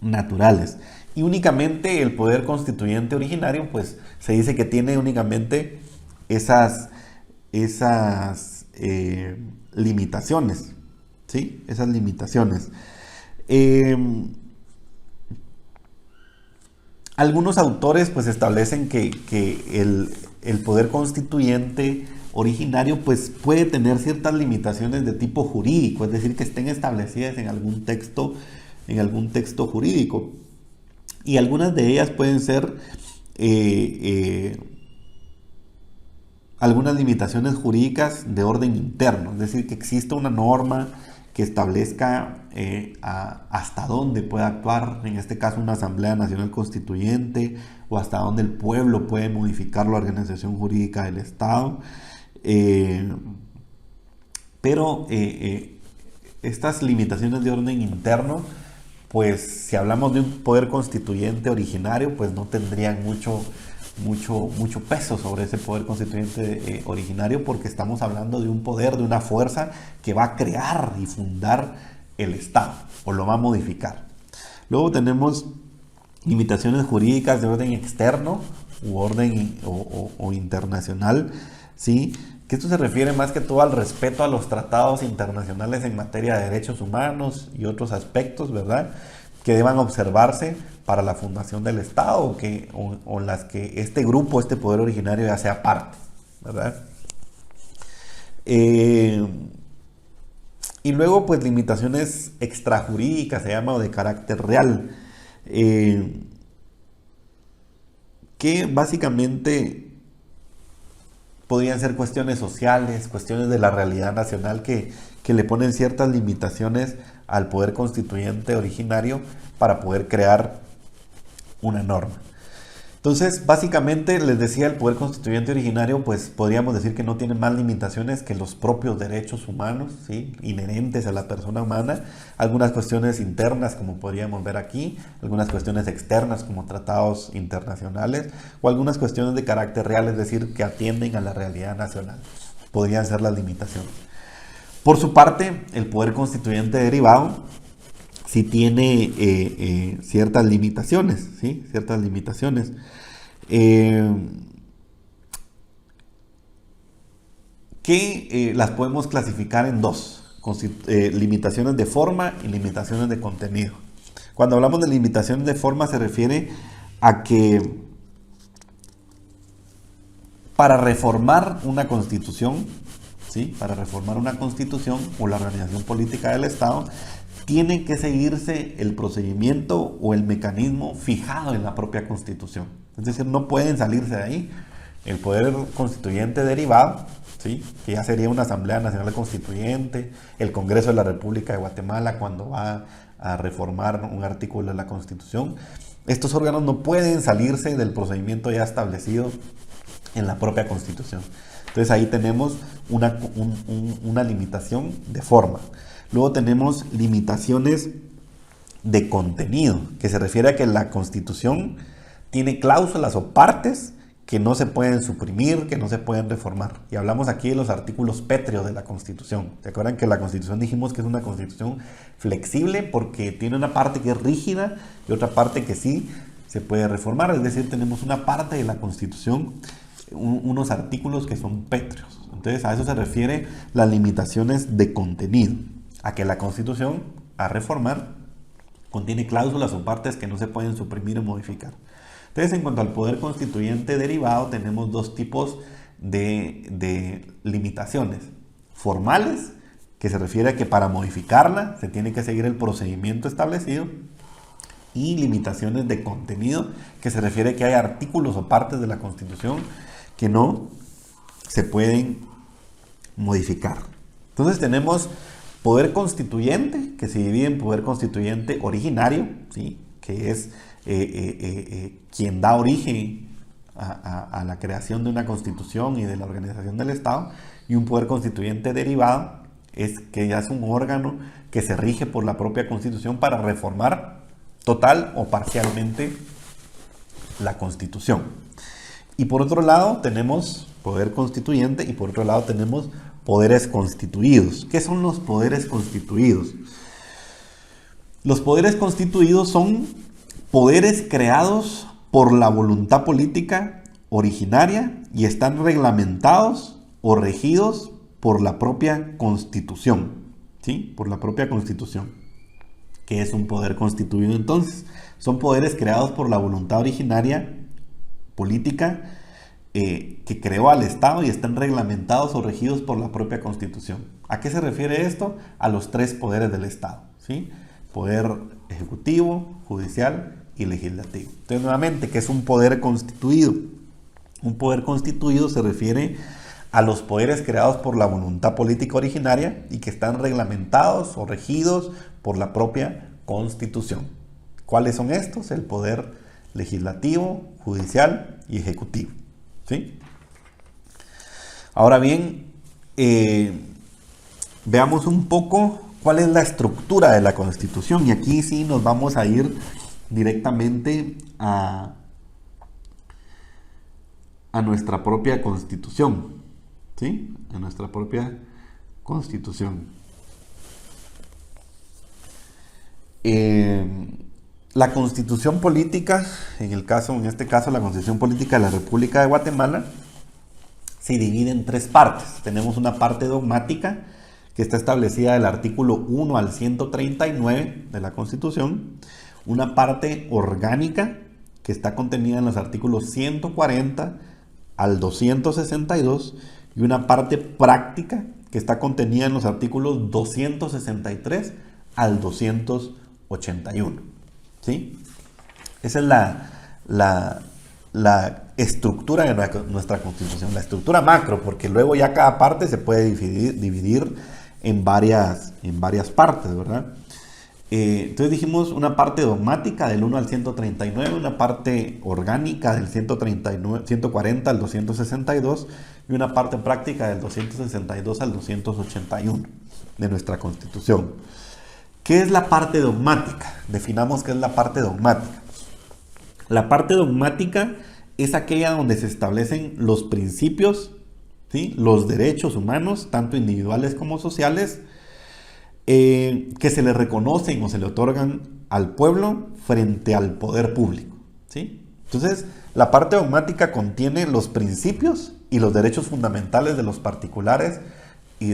naturales. Y únicamente el poder constituyente originario, pues se dice que tiene únicamente esas limitaciones, ¿sí? Esas limitaciones. Algunos autores pues establecen que el poder constituyente originario pues puede tener ciertas limitaciones de tipo jurídico, es decir, que estén establecidas en algún texto jurídico. Y algunas de ellas pueden ser algunas limitaciones jurídicas de orden interno, es decir, que exista una norma que establezca hasta dónde puede actuar, en este caso una Asamblea Nacional Constituyente, o hasta dónde el pueblo puede modificar la organización jurídica del Estado. Pero estas limitaciones de orden interno, pues si hablamos de un poder constituyente originario, pues no tendrían mucho peso sobre ese poder constituyente originario, porque estamos hablando de un poder, de una fuerza que va a crear y fundar el Estado o lo va a modificar. Luego tenemos limitaciones jurídicas de orden externo u orden o internacional, ¿sí? Que esto se refiere más que todo al respeto a los tratados internacionales en materia de derechos humanos y otros aspectos, ¿verdad?, que deban observarse para la fundación del Estado o en las que este grupo, este poder originario ya sea parte, ¿verdad? Eh, y luego, pues, limitaciones extrajurídicas, se llama, o de carácter real, que básicamente podrían ser cuestiones sociales, cuestiones de la realidad nacional que le ponen ciertas limitaciones al poder constituyente originario para poder crear una norma. Entonces, básicamente, les decía, el poder constituyente originario, pues podríamos decir que no tiene más limitaciones que los propios derechos humanos, ¿sí?, inherentes a la persona humana, algunas cuestiones internas, como podríamos ver aquí, algunas cuestiones externas, como tratados internacionales, o algunas cuestiones de carácter real, es decir, que atienden a la realidad nacional. Podrían ser las limitaciones. Por su parte, el poder constituyente derivado sí tiene ciertas limitaciones, ¿sí? Ciertas limitaciones. Que las podemos clasificar en dos, limitaciones de forma y limitaciones de contenido. Cuando hablamos de limitaciones de forma se refiere a que para reformar una constitución, ¿sí?, para reformar una constitución o la organización política del Estado, tiene que seguirse el procedimiento o el mecanismo fijado en la propia Constitución. Es decir, no pueden salirse de ahí. El poder constituyente derivado, ¿sí?, que ya sería una Asamblea Nacional Constituyente, el Congreso de la República de Guatemala cuando va a reformar un artículo de la Constitución, estos órganos no pueden salirse del procedimiento ya establecido en la propia Constitución. Entonces ahí tenemos una limitación de forma. Luego tenemos limitaciones de contenido, que se refiere a que la Constitución tiene cláusulas o partes que no se pueden suprimir, que no se pueden reformar. Y hablamos aquí de los artículos pétreos de la Constitución. ¿Se acuerdan que la Constitución dijimos que es una Constitución flexible porque tiene una parte que es rígida y otra parte que sí se puede reformar? Es decir, tenemos una parte de la Constitución, unos artículos que son pétreos. Entonces a eso se refiere las limitaciones de contenido, a que la Constitución a reformar contiene cláusulas o partes que no se pueden suprimir o modificar. Entonces, en cuanto al poder constituyente derivado, tenemos dos tipos de limitaciones. Formales, que se refiere a que para modificarla se tiene que seguir el procedimiento establecido, y limitaciones de contenido, que se refiere a que hay artículos o partes de la Constitución que no se pueden modificar. Entonces tenemos poder constituyente, que se divide en poder constituyente originario, ¿sí?, que es quien da origen a la creación de una constitución y de la organización del Estado, y un poder constituyente derivado, que ya es un órgano que se rige por la propia Constitución para reformar total o parcialmente la Constitución. Y por otro lado tenemos poder constituyente y por otro lado tenemos poderes constituidos. ¿Qué son los poderes constituidos? Los poderes constituidos son poderes creados por la voluntad política originaria y están reglamentados o regidos por la propia Constitución, ¿sí? Por la propia Constitución. ¿Qué es un poder constituido entonces? Son poderes creados por la voluntad originaria política que creó al Estado y están reglamentados o regidos por la propia Constitución. ¿A qué se refiere esto? A los tres poderes del Estado, ¿sí? Poder ejecutivo, judicial y legislativo. Entonces, nuevamente, ¿qué es un poder constituido? Un poder constituido se refiere a los poderes creados por la voluntad política originaria y que están reglamentados o regidos por la propia Constitución. ¿Cuáles son estos? El poder legislativo, judicial y ejecutivo, ¿sí? Ahora bien, veamos un poco cuál es la estructura de la Constitución, y aquí sí nos vamos a ir directamente a nuestra propia Constitución, ¿sí? A nuestra propia Constitución. La Constitución política, en este caso la Constitución política de la República de Guatemala, se divide en tres partes. Tenemos una parte dogmática que está establecida del artículo 1 al 139 de la Constitución, una parte orgánica que está contenida en los artículos 140 al 262 y una parte práctica que está contenida en los artículos 263 al 281. ¿Sí? Esa es la estructura de nuestra Constitución, la estructura macro, porque luego ya cada parte se puede dividir en varias partes, ¿verdad? Entonces dijimos una parte dogmática del 1 al 139, una parte orgánica del 140 al 262 y una parte práctica del 262 al 281 de nuestra Constitución. ¿Qué es la parte dogmática? Definamos qué es la parte dogmática. La parte dogmática es aquella donde se establecen los principios, ¿sí?, los derechos humanos, tanto individuales como sociales, que se le reconocen o se le otorgan al pueblo frente al poder público, ¿sí? Entonces, la parte dogmática contiene los principios y los derechos fundamentales de los particulares, y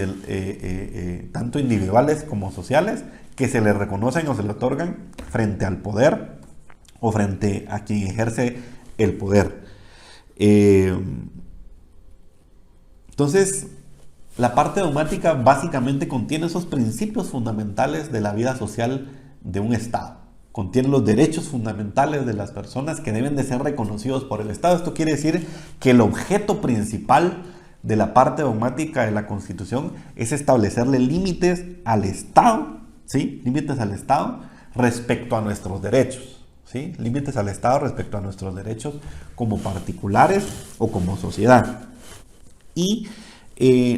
tanto individuales como sociales, que se le reconocen o se le otorgan frente al poder o frente a quien ejerce el poder. Entonces, la parte dogmática básicamente contiene esos principios fundamentales de la vida social de un Estado. Contiene los derechos fundamentales de las personas que deben de ser reconocidos por el Estado. Esto quiere decir que el objeto principal de la parte dogmática de la Constitución es establecerle límites al Estado, ¿sí? Límites al Estado respecto a nuestros derechos, ¿sí? Límites al Estado respecto a nuestros derechos como particulares o como sociedad. Y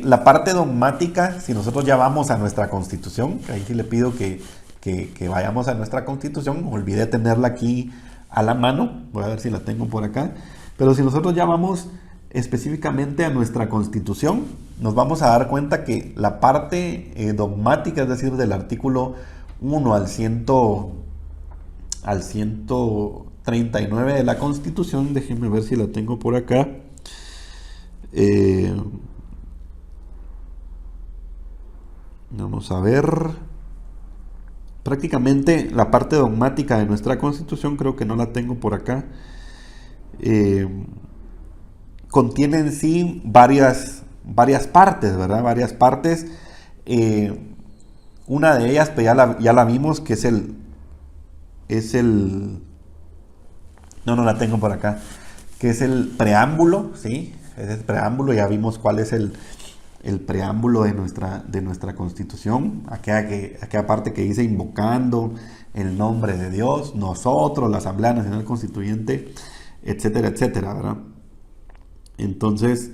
la parte dogmática, si nosotros ya vamos a nuestra Constitución, que ahí sí le pido que vayamos a nuestra Constitución, olvidé tenerla aquí a la mano, voy a ver si la tengo por acá, pero si nosotros ya vamos específicamente a nuestra Constitución, nos vamos a dar cuenta que la parte dogmática, es decir, del artículo 1 al 139 de la Constitución, déjenme ver si la tengo por acá, vamos a ver. Prácticamente la parte dogmática de nuestra Constitución, creo que no la tengo por acá, contiene en sí varias partes, ¿verdad? Varias partes. Una de ellas, pues ya la vimos, que es el no la tengo por acá, que es el preámbulo, ¿sí? Es el preámbulo, ya vimos cuál es el preámbulo de nuestra Constitución, aquella parte que dice invocando el nombre de Dios, nosotros, la Asamblea Nacional Constituyente, etcétera, etcétera, ¿verdad? Entonces,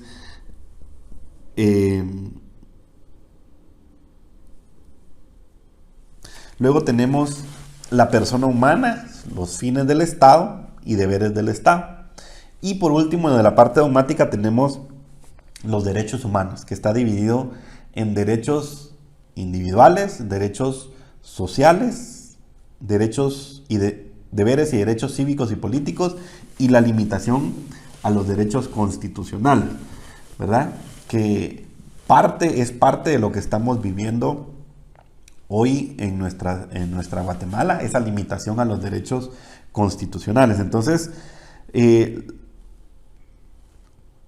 luego tenemos la persona humana, los fines del Estado y deberes del Estado. Y por último, de la parte dogmática tenemos los derechos humanos, que está dividido en derechos individuales, derechos sociales, derechos y deberes y derechos cívicos y políticos, y la limitación a los derechos constitucionales, ¿verdad? Que es parte de lo que estamos viviendo hoy en nuestra Guatemala, esa limitación a los derechos constitucionales. Entonces,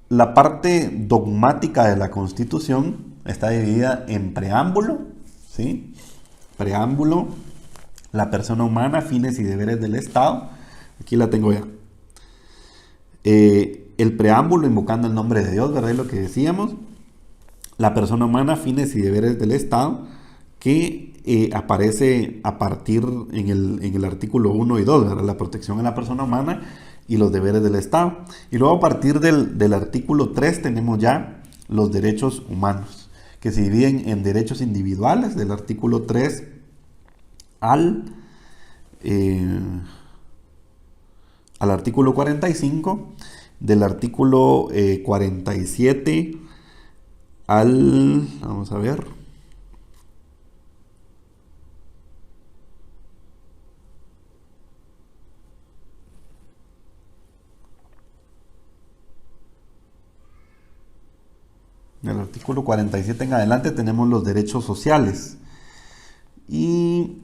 la parte dogmática de la Constitución está dividida en preámbulo, ¿sí? Preámbulo, la persona humana, fines y deberes del Estado. Aquí la tengo ya. El preámbulo, invocando el nombre de Dios, ¿verdad? Es lo que decíamos. La persona humana, fines y deberes del Estado, que aparece a partir en el artículo 1 y 2, ¿verdad? La protección a la persona humana y los deberes del Estado. Y luego a partir del artículo 3 tenemos ya los derechos humanos, que se dividen en derechos individuales, del artículo 3 al artículo 45, del artículo 47 vamos a ver, del artículo 47 en adelante tenemos los derechos sociales. Y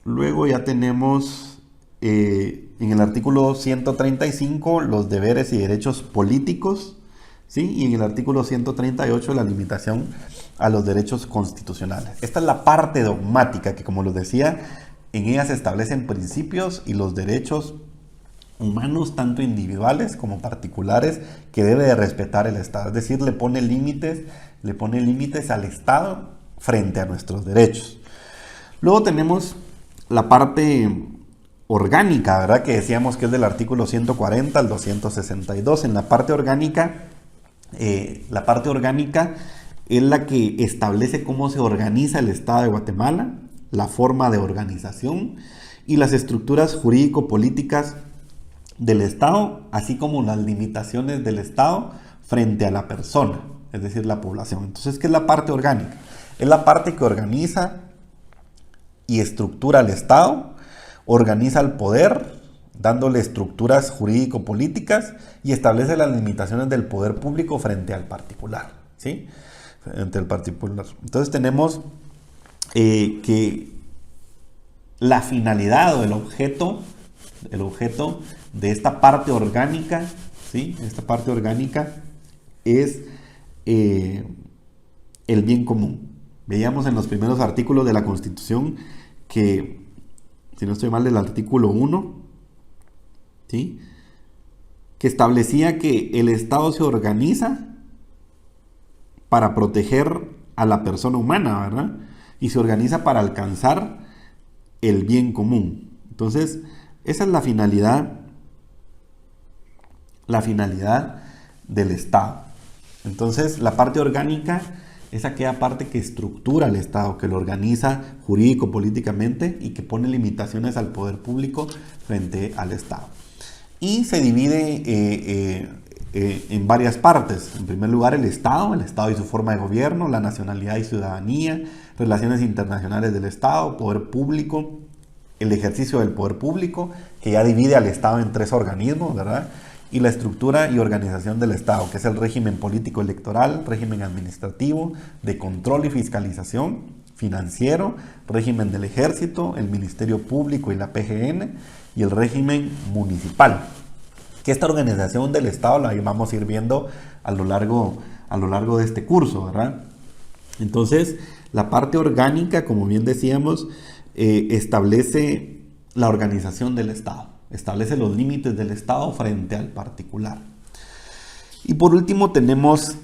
luego ya tenemos en el artículo 135 los deberes y derechos políticos, ¿sí? Y en el artículo 138 la limitación a los derechos constitucionales. Esta es la parte dogmática que, como les decía, en ella se establecen principios y los derechos humanos, tanto individuales como particulares, que debe de respetar el Estado. Es decir, le pone límites al Estado frente a nuestros derechos. Luego tenemos la parte orgánica, ¿verdad? Que decíamos que es del artículo 140 al 262. En la parte orgánica es la que establece cómo se organiza el Estado de Guatemala, la forma de organización y las estructuras jurídico-políticas del Estado, así como las limitaciones del Estado frente a la persona, es decir, la población. Entonces, ¿qué es la parte orgánica? Es la parte que organiza y estructura el Estado, organiza el poder, dándole estructuras jurídico-políticas y establece las limitaciones del poder público frente al particular, ¿sí? Frente al particular. Entonces tenemos que la finalidad o el objeto de esta parte orgánica, ¿sí? Esta parte orgánica es el bien común. Veíamos en los primeros artículos de la Constitución que, si no estoy mal, del artículo 1, ¿sí? Que establecía que el Estado se organiza para proteger a la persona humana, ¿verdad? Y se organiza para alcanzar el bien común. Entonces, esa es la finalidad del Estado. Entonces, la parte orgánica es aquella parte que estructura el Estado, que lo organiza jurídico-políticamente y que pone limitaciones al poder público frente al Estado. Y se divide en varias partes. En primer lugar, el Estado y su forma de gobierno, la nacionalidad y ciudadanía, relaciones internacionales del Estado, poder público, el ejercicio del poder público, que ya divide al Estado en 3 organismos, ¿verdad? Y la estructura y organización del Estado, que es el régimen político electoral, régimen administrativo, de control y fiscalización, financiero, régimen del ejército, el Ministerio Público y la PGN, y el régimen municipal. Que esta organización del Estado la vamos a ir viendo a lo largo de este curso, ¿verdad? Entonces, la parte orgánica, como bien decíamos, establece la organización del Estado, establece los límites del Estado frente al particular. Y por último tenemos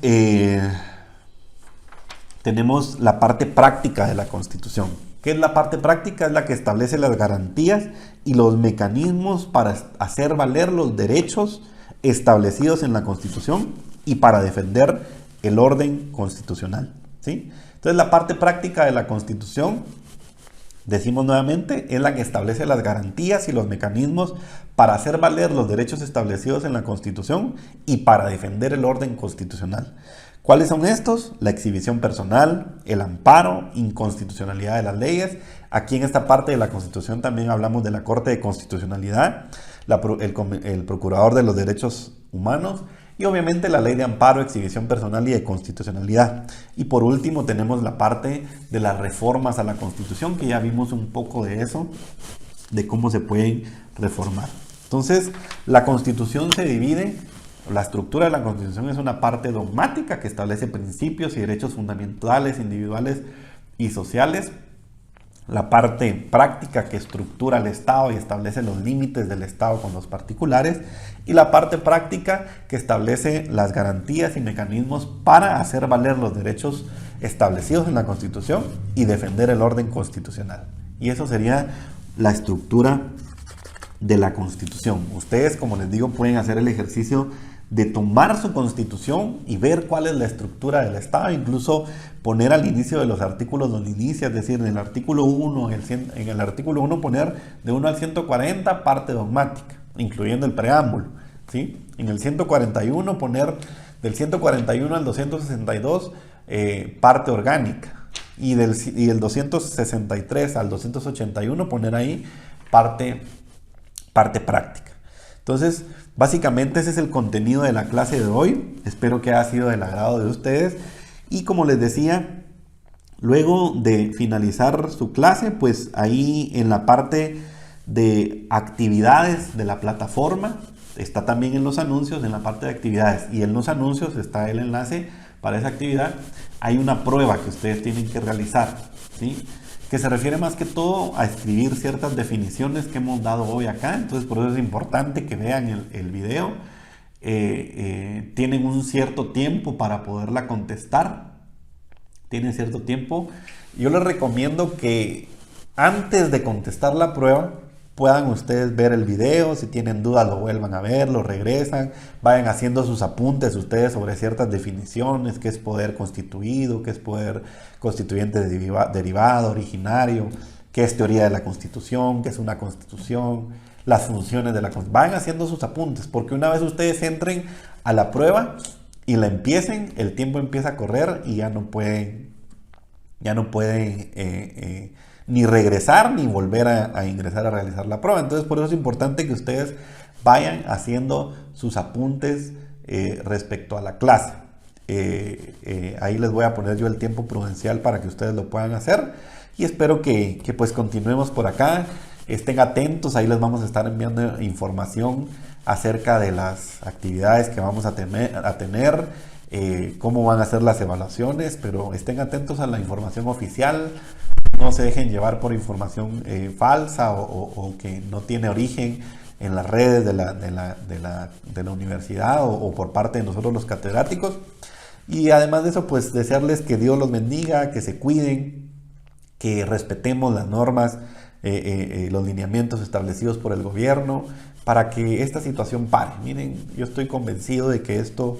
la parte práctica de la Constitución. ¿Qué es la parte práctica? Es la que establece las garantías y los mecanismos para hacer valer los derechos establecidos en la Constitución y para defender el orden constitucional, ¿sí? Entonces, la parte práctica de la Constitución, decimos nuevamente, es la que establece las garantías y los mecanismos para hacer valer los derechos establecidos en la Constitución y para defender el orden constitucional. ¿Cuáles son estos? La exhibición personal, el amparo, inconstitucionalidad de las leyes. Aquí en esta parte de la Constitución también hablamos de la Corte de Constitucionalidad, el Procurador de los Derechos Humanos y obviamente la Ley de Amparo, Exhibición Personal y de Constitucionalidad. Y por último tenemos la parte de las reformas a la Constitución, que ya vimos un poco de eso, de cómo se pueden reformar. Entonces, la Constitución se divide. La estructura de la Constitución es una parte dogmática que establece principios y derechos fundamentales, individuales y sociales. La parte práctica que estructura el Estado y establece los límites del Estado con los particulares. Y la parte práctica que establece las garantías y mecanismos para hacer valer los derechos establecidos en la Constitución y defender el orden constitucional. Y eso sería la estructura de la Constitución. Ustedes, como les digo, pueden hacer el ejercicio de tomar su Constitución y ver cuál es la estructura del Estado, incluso poner al inicio de los artículos donde inicia, es decir, en el artículo 1, en el artículo 1 poner de 1 al 140 parte dogmática, incluyendo el preámbulo, ¿sí? En el 141 poner del 141 al 262 parte orgánica, y el 263 al 281 poner ahí parte práctica. Entonces, básicamente ese es el contenido de la clase de hoy. Espero que haya sido del agrado de ustedes. Y como les decía, luego de finalizar su clase, pues ahí en la parte de actividades de la plataforma, está también en los anuncios, en la parte de actividades. Y en los anuncios está el enlace para esa actividad. Hay una prueba que ustedes tienen que realizar, ¿sí? Que se refiere más que todo a escribir ciertas definiciones que hemos dado hoy acá. Entonces, por eso es importante que vean el video. Tienen un cierto tiempo para poderla contestar. Tienen cierto tiempo. Yo les recomiendo que antes de contestar la prueba puedan ustedes ver el video. Si tienen dudas, lo vuelvan a ver, lo regresan, vayan haciendo sus apuntes ustedes sobre ciertas definiciones: qué es poder constituido, qué es poder constituyente derivado, originario, qué es teoría de la Constitución, qué es una Constitución, las funciones de la Constitución. Vayan haciendo sus apuntes, porque una vez ustedes entren a la prueba y la empiecen, el tiempo empieza a correr y ya no pueden ni regresar ni volver a ingresar a realizar la prueba. Entonces, por eso es importante que ustedes vayan haciendo sus apuntes respecto a la clase. Ahí les voy a poner yo el tiempo prudencial para que ustedes lo puedan hacer, y espero que pues continuemos por acá. Estén atentos, ahí les vamos a estar enviando información acerca de las actividades que vamos a tener, cómo van a ser las evaluaciones, pero estén atentos a la información oficial. No se dejen llevar por información falsa o que no tiene origen en las redes de la universidad o por parte de nosotros los catedráticos. Y además de eso, pues desearles que Dios los bendiga, que se cuiden, que respetemos las normas, los lineamientos establecidos por el gobierno, para que esta situación pare. Miren, yo estoy convencido de que esto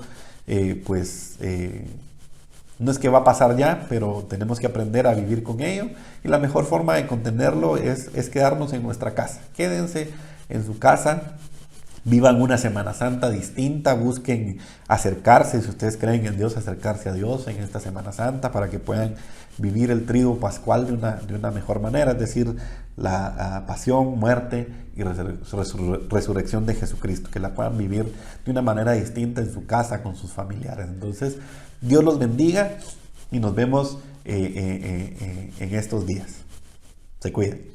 no es que va a pasar ya, pero tenemos que aprender a vivir con ello, y la mejor forma de contenerlo es quedarnos en nuestra casa. Quédense en su casa, vivan una Semana Santa distinta, busquen acercarse, si ustedes creen en Dios, acercarse a Dios en esta Semana Santa para que puedan vivir el triduo pascual de una mejor manera, es decir, la pasión, muerte y resurrección de Jesucristo, que la puedan vivir de una manera distinta en su casa con sus familiares. Entonces, Dios los bendiga y nos vemos en estos días. Se cuiden.